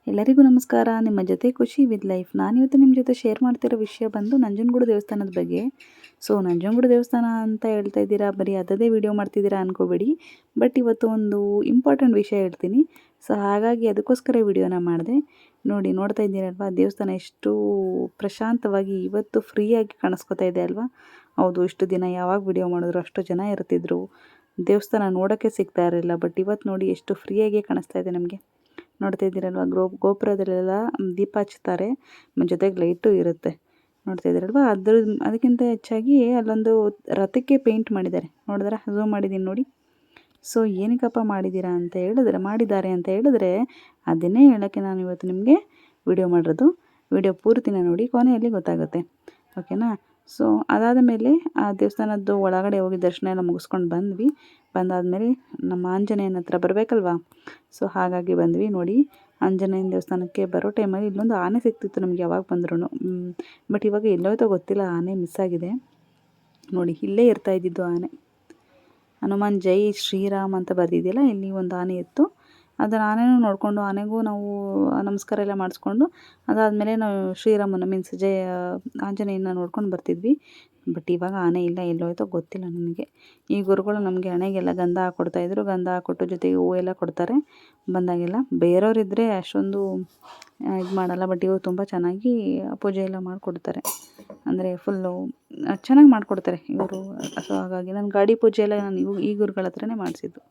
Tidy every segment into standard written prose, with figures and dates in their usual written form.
ಎಲ್ಲರಿಗೂ ನಮಸ್ಕಾರ. ನಿಮ್ಮ ಜೊತೆ ಖುಷಿ ವಿತ್ ಲೈಫ್. ನಾನಿವತ್ತು ನಿಮ್ಮ ಜೊತೆ ಶೇರ್ ಮಾಡ್ತಿರೋ ವಿಷಯ ಬಂದು ನಂಜನಗೂಡು ದೇವಸ್ಥಾನದ ಬಗ್ಗೆ. ಸೊ ನಂಜನಗೂಡು ದೇವಸ್ಥಾನ ಅಂತ ಹೇಳ್ತಾ ಇದ್ದೀರಾ, ಬರೀ ಅದದೇ ವಿಡಿಯೋ ಮಾಡ್ತಿದ್ದೀರಾ ಅನ್ಕೋಬೇಡಿ. ಬಟ್ ಇವತ್ತು ಒಂದು ಇಂಪಾರ್ಟೆಂಟ್ ವಿಷಯ ಹೇಳ್ತೀನಿ. ಸೊ ಹಾಗಾಗಿ ಅದಕ್ಕೋಸ್ಕರ ವಿಡಿಯೋನ ಮಾಡಿದೆ. ನೋಡ್ತಾ ಇದ್ದೀರಲ್ವಾ, ದೇವಸ್ಥಾನ ಎಷ್ಟು ಪ್ರಶಾಂತವಾಗಿ ಇವತ್ತು ಫ್ರೀಯಾಗಿ ಕಾಣಿಸ್ಕೊತಾ ಇದೆ ಅಲ್ವಾ. ಹೌದು, ಇಷ್ಟು ದಿನ ಯಾವಾಗ ವಿಡಿಯೋ ಮಾಡಿದ್ರು ಅಷ್ಟು ಜನ ಇರ್ತಿದ್ರು, ದೇವಸ್ಥಾನ ನೋಡೋಕ್ಕೆ ಸಿಗ್ತಾ ಇರಲಿಲ್ಲ. ಬಟ್ ಇವತ್ತು ನೋಡಿ ಎಷ್ಟು ಫ್ರೀಯಾಗಿ ಕಾಣಿಸ್ತಾ ಇದೆ ನಮಗೆ. ನೋಡ್ತಾ ಇದ್ದೀರಲ್ವ, ಗೋಪುರದಲ್ಲೆಲ್ಲ ದೀಪ ಹಚ್ತಾರೆ, ಜೊತೆಗೆ ಲೈಟು ಇರುತ್ತೆ. ನೋಡ್ತಾ ಇದ್ದೀರಲ್ವ, ಅದಕ್ಕಿಂತ ಹೆಚ್ಚಾಗಿ ಅಲ್ಲೊಂದು ರಥಕ್ಕೆ ಪೇಂಟ್ ಮಾಡಿದ್ದಾರೆ. ನೋಡಿದ್ರೆ ಝೂಮ್ ಮಾಡಿದ್ದೀನಿ ನೋಡಿ. ಸೊ ಏನಕ್ಕಪ್ಪ ಮಾಡಿದ್ದಾರೆ ಅಂತ ಹೇಳಿದ್ರೆ ಅದನ್ನೇ ಹೇಳೋಕ್ಕೆ ನಾನು ಇವತ್ತು ನಿಮಗೆ ವಿಡಿಯೋ ಮಾಡಿರೋದು. ವಿಡಿಯೋ ಪೂರ್ತಿನ ನೋಡಿ, ಕೊನೆಯಲ್ಲಿ ಗೊತ್ತಾಗುತ್ತೆ, ಓಕೆನಾ. ಸೊ ಅದಾದ ಮೇಲೆ ಆ ದೇವಸ್ಥಾನದ್ದು ಒಳಗಡೆ ಹೋಗಿ ದರ್ಶನ ಎಲ್ಲ ಮುಗಿಸ್ಕೊಂಡು ಬಂದಾದಮೇಲೆ ನಮ್ಮ ಆಂಜನೇಯನ ಹತ್ರ ಬರಬೇಕಲ್ವಾ. ಸೊ ಹಾಗಾಗಿ ಬಂದ್ವಿ. ನೋಡಿ, ಆಂಜನೇಯನ ದೇವಸ್ಥಾನಕ್ಕೆ ಬರೋ ಟೈಮಲ್ಲಿ ಇಲ್ಲೊಂದು ಆನೆ ಸಿಗ್ತಿತ್ತು ನಮಗೆ ಯಾವಾಗ ಬಂದ್ರೂ. ಬಟ್ ಇವಾಗ ಎಲ್ಲೋಯ್ತೋ ಗೊತ್ತಿಲ್ಲ, ಆನೆ ಮಿಸ್ ಆಗಿದೆ. ನೋಡಿ, ಇಲ್ಲೇ ಇರ್ತಾ ಇದ್ದಿದ್ದು ಆನೆ. ಹನುಮಾನ್ ಜೈ ಶ್ರೀರಾಮ್ ಅಂತ ಬರ್ದಿದೆಯಲ್ಲ, ಇಲ್ಲಿ ಒಂದು ಆನೆ ಇತ್ತು. ಅದನ್ನು ಆನೆನೂ ನೋಡಿಕೊಂಡು, ಆನೆಗೂ ನಾವು ನಮಸ್ಕಾರ ಎಲ್ಲ ಮಾಡಿಸ್ಕೊಂಡು ಅದಾದಮೇಲೆ ನಾವು ಶ್ರೀರಾಮನ ಮೀನ್ಸ್ ಆಂಜನೇಯನ ನೋಡ್ಕೊಂಡು ಬರ್ತಿದ್ವಿ. ಬಟ್ ಇವಾಗ ಆನೆ ಇಲ್ಲ, ಎಲ್ಲೋಯ್ತೋ ಗೊತ್ತಿಲ್ಲ ನನಗೆ. ಈ ಗುರುಗಳು ನಮಗೆ ಹಣೆಗೆಲ್ಲ ಗಂಧ ಹಾಕ್ಕೊಡ್ತಾಯಿದ್ರು. ಗಂಧ ಹಾಕ್ಕೊಟ್ಟು ಜೊತೆಗೆ ಹೂವು ಎಲ್ಲ ಕೊಡ್ತಾರೆ ಬಂದಾಗೆಲ್ಲ. ಬೇರೆಯವರಿದ್ದರೆ ಅಷ್ಟೊಂದು ಇದು ಮಾಡಲ್ಲ, ಬಟ್ ಇವರು ತುಂಬ ಚೆನ್ನಾಗಿ ಪೂಜೆ ಎಲ್ಲ ಮಾಡಿಕೊಡ್ತಾರೆ. ಅಂದರೆ ಫುಲ್ಲು ಚೆನ್ನಾಗಿ ಮಾಡಿಕೊಡ್ತಾರೆ ಇವರು. ಸೊ ಹಾಗಾಗಿ ನನ್ನ ಗಾಡಿ ಪೂಜೆ ಎಲ್ಲ ನಾನು ಈ ಗುರುಗಳ ಹತ್ರನೇ ಮಾಡಿಸಿದ್ದು.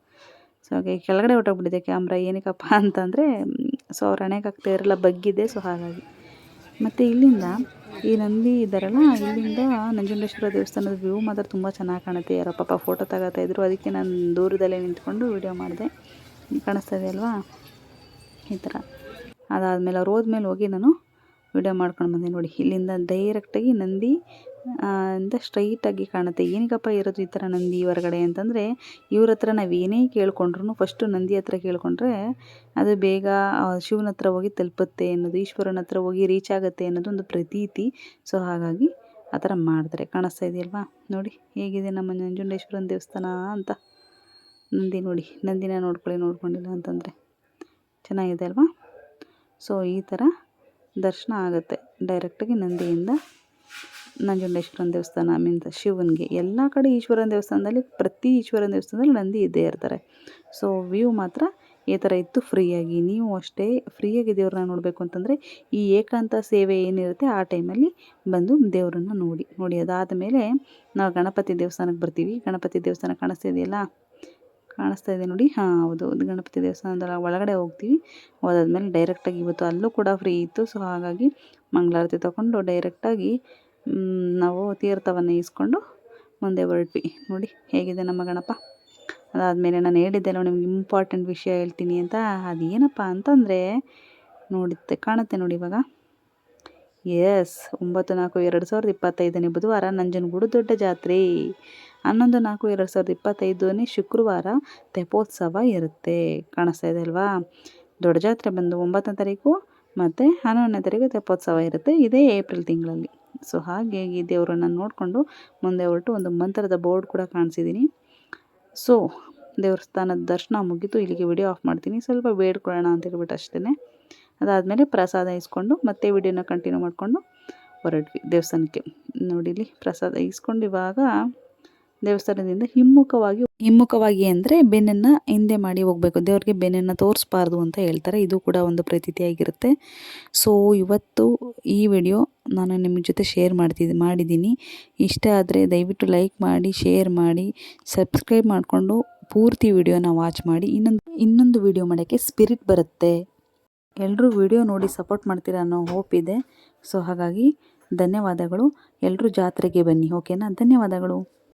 ಸೊ ಹಾಗೆ ಕೆಳಗಡೆ ಹೊಟ್ಟೋಗ್ಬಿಟ್ಟಿದೆ ಕ್ಯಾಮ್ರಾ. ಏನಕ್ಕಪ್ಪ ಅಂತಂದರೆ, ಸೊ ಅವ್ರ ಹಣೆಗೆ ಹಾಕ್ತಾ ಇರಲ್ಲ, ಬಗ್ಗಿದೆ. ಸೊ ಹಾಗಾಗಿ ಮತ್ತು ಇಲ್ಲಿಂದ ಈ ನಂದಿ ಇದ್ದಾರಲ್ಲ, ಇಲ್ಲಿಂದ ನಂಜುಂಡೇಶ್ವರ ದೇವಸ್ಥಾನದ ವ್ಯೂ ಮಾತ್ರ ತುಂಬ ಚೆನ್ನಾಗಿ ಕಾಣುತ್ತೆ. ಯಾರೋ ಪಾಪ ಫೋಟೋ ತಗೋತಾಯಿದ್ರು, ಅದಕ್ಕೆ ನಾನು ದೂರದಲ್ಲೇ ನಿಂತ್ಕೊಂಡು ವಿಡಿಯೋ ಮಾಡಿದೆ. ಕಾಣಿಸ್ತಾ ಇದೆ ಅಲ್ವಾ, ಈ ಥರ. ಅದಾದಮೇಲೆ ಅವ್ರು ಹೋದ್ಮೇಲೆ ಹೋಗಿ ನಾನು ವಿಡಿಯೋ ಮಾಡ್ಕೊಂಡು ಬಂದೆ. ನೋಡಿ, ಇಲ್ಲಿಂದ ಡೈರೆಕ್ಟಾಗಿ ನಂದಿ ಅಂತ ಸ್ಟ್ರೈಟಾಗಿ ಕಾಣುತ್ತೆ. ಏನಕ್ಕಪ್ಪ ಇರೋದು ಈ ಥರ ನಂದಿ ಹೊರಗಡೆ ಅಂತಂದರೆ, ಇವ್ರ ಹತ್ರ ನಾವು ಏನೇ ಕೇಳ್ಕೊಂಡ್ರು ಫಸ್ಟು ನಂದಿ ಹತ್ರ ಕೇಳ್ಕೊಂಡ್ರೆ ಅದು ಬೇಗ ಶಿವನ ಹತ್ರ ಹೋಗಿ ತಲುಪುತ್ತೆ ಅನ್ನೋದು, ಈಶ್ವರನ ಹತ್ರ ಹೋಗಿ ರೀಚ್ ಆಗುತ್ತೆ ಅನ್ನೋದು ಒಂದು ಪ್ರತೀತಿ. ಸೊ ಹಾಗಾಗಿ ಆ ಥರ ಮಾಡ್ತಾರೆ. ಕಾಣಿಸ್ತಾ ಇದೆಯಲ್ವಾ, ನೋಡಿ ಹೇಗಿದೆ ನಮ್ಮ ನಂಜುಂಡೇಶ್ವರನ ದೇವಸ್ಥಾನ ಅಂತ. ನಂದಿ ನೋಡಿ, ನಂದಿನ ನೋಡ್ಕೊಂಡಿಲ್ಲ ಅಂತಂದರೆ ಚೆನ್ನಾಗಿದೆ ಅಲ್ವಾ. ಸೊ ಈ ಥರ ದರ್ಶನ ಆಗುತ್ತೆ ಡೈರೆಕ್ಟಾಗಿ ನಂದಿಯಿಂದ ನಂಜುಂಡೇಶ್ವರನ ದೇವಸ್ಥಾನ ಮೀನ್ಸ್ ಶಿವನಿಗೆ. ಎಲ್ಲ ಕಡೆ ಈಶ್ವರನ ದೇವಸ್ಥಾನದಲ್ಲಿ, ಪ್ರತಿ ಈಶ್ವರನ ದೇವಸ್ಥಾನದಲ್ಲಿ ನಂದಿ ಇದ್ದೇ ಇರ್ತಾರೆ. ಸೊ ವ್ಯೂ ಮಾತ್ರ ಈ ಥರ ಇತ್ತು ಫ್ರೀಯಾಗಿ. ನೀವು ಅಷ್ಟೇ ಫ್ರೀಯಾಗಿ ದೇವ್ರನ್ನ ನೋಡಬೇಕು ಅಂತಂದರೆ ಈ ಏಕಾಂತ ಸೇವೆ ಏನಿರುತ್ತೆ ಆ ಟೈಮಲ್ಲಿ ಬಂದು ದೇವರನ್ನ ನೋಡಿ. ಅದಾದ ಮೇಲೆ ನಾವು ಗಣಪತಿ ದೇವಸ್ಥಾನಕ್ಕೆ ಬರ್ತೀವಿ. ಗಣಪತಿ ದೇವಸ್ಥಾನ ಕಾಣಿಸ್ತಾ ಇದೆ ನೋಡಿ. ಹಾಂ ಹೌದು, ಗಣಪತಿ ದೇವಸ್ಥಾನದ ಒಳಗಡೆ ಹೋಗ್ತೀವಿ. ಹೋದಾದ್ಮೇಲೆ ಡೈರೆಕ್ಟಾಗಿ ಇವತ್ತು ಅಲ್ಲೂ ಕೂಡ ಫ್ರೀ ಇತ್ತು. ಸೊ ಹಾಗಾಗಿ ಮಂಗಳಾರತಿ ತೊಗೊಂಡು ಡೈರೆಕ್ಟಾಗಿ ನಾವು ತೀರ್ಥವನ್ನು ಈಸ್ಕೊಂಡು ಮುಂದೆ ಹೊರಟ್ವಿ. ನೋಡಿ ಹೇಗಿದೆ ನಮ್ಮ ಗಣಪ. ಅದಾದಮೇಲೆ ನಾನು ಹೇಳಿದ್ದೆಲ್ಲ ನಿಮ್ಗೆ ಇಂಪಾರ್ಟೆಂಟ್ ವಿಷಯ ಹೇಳ್ತೀನಿ ಅಂತ. ಅದೇನಪ್ಪ ಅಂತಂದರೆ ಕಾಣುತ್ತೆ ನೋಡಿ ಇವಾಗ. ಎಸ್, 9/4/2025 ಬುಧವಾರ ನಂಜನಗೂಡು ದೊಡ್ಡ ಜಾತ್ರೆ. 11/4/2025 ಶುಕ್ರವಾರ ತೆಪ್ಪೋತ್ಸವ ಇರುತ್ತೆ. ಕಾಣಿಸ್ತಾ ಇದೆ ಅಲ್ವಾ. ದೊಡ್ಡ ಜಾತ್ರೆ ಬಂದು 9ನೇ ತಾರೀಕು ಮತ್ತು 11ನೇ ತಾರೀಕು ತೆಪ್ಪೋತ್ಸವ ಇರುತ್ತೆ. ಇದೇ ಏಪ್ರಿಲ್ ತಿಂಗಳಲ್ಲಿ. ಸೊ ಹಾಗೆ ಈ ದೇವರನ್ನು ನೋಡಿಕೊಂಡು ಮುಂದೆ ಹೊರಟು ಒಂದು ಮಂತ್ರದ ಬೋರ್ಡ್ ಕೂಡ ಕಾಣಿಸಿದ್ದೀನಿ. ಸೊ ದೇವಸ್ಥಾನದ ದರ್ಶನ ಮುಗಿತು. ಇಲ್ಲಿಗೆ ವಿಡಿಯೋ ಆಫ್ ಮಾಡ್ತೀನಿ. ಸ್ವಲ್ಪ ಬೇಡ್ಕೊಳ್ಳೋಣ ಅಂತ ಹೇಳ್ಬಿಟ್ಟು ಅಷ್ಟೇ. ಅದಾದಮೇಲೆ ಪ್ರಸಾದ ಇಸ್ಕೊಂಡು ಮತ್ತೆ ವಿಡಿಯೋನ ಕಂಟಿನ್ಯೂ ಮಾಡಿಕೊಂಡು ಹೊರಟ್ವಿ ದೇವಸ್ಥಾನಕ್ಕೆ. ನೋಡಿ, ಇಲ್ಲಿ ಪ್ರಸಾದ ಇಸ್ಕೊಂಡು ಇವಾಗ ದೇವಸ್ಥಾನದಿಂದ ಹಿಮ್ಮುಖವಾಗಿ ಅಂದರೆ ಬೆನ್ನನ್ನು ಹಿಂದೆ ಮಾಡಿ ಹೋಗಬೇಕು. ದೇವ್ರಿಗೆ ಬೆನ್ನನ್ನು ತೋರಿಸ್ಬಾರ್ದು ಅಂತ ಹೇಳ್ತಾರೆ. ಇದು ಕೂಡ ಒಂದು ಪ್ರತೀತಿಯಾಗಿರುತ್ತೆ. ಸೊ ಇವತ್ತು ಈ ವಿಡಿಯೋ ನಾನು ನಿಮ್ಮ ಜೊತೆ ಶೇರ್ ಮಾಡಿದ್ದೀನಿ. ಇಷ್ಟ ಆದರೆ ದಯವಿಟ್ಟು ಲೈಕ್ ಮಾಡಿ, ಶೇರ್ ಮಾಡಿ, ಸಬ್ಸ್ಕ್ರೈಬ್ ಮಾಡಿಕೊಂಡು ಪೂರ್ತಿ ವಿಡಿಯೋನ ವಾಚ್ ಮಾಡಿ. ಇನ್ನೊಂದು ವಿಡಿಯೋ ಮಾಡೋಕ್ಕೆ ಸ್ಪಿರಿಟ್ ಬರುತ್ತೆ. ಎಲ್ಲರೂ ವಿಡಿಯೋ ನೋಡಿ ಸಪೋರ್ಟ್ ಮಾಡ್ತೀರಾ ಅನ್ನೋ ಹೋಪ್ ಇದೆ. ಸೊ ಹಾಗಾಗಿ ಧನ್ಯವಾದಗಳು. ಎಲ್ಲರೂ ಜಾತ್ರೆಗೆ ಬನ್ನಿ, ಓಕೆನಾ. ಧನ್ಯವಾದಗಳು.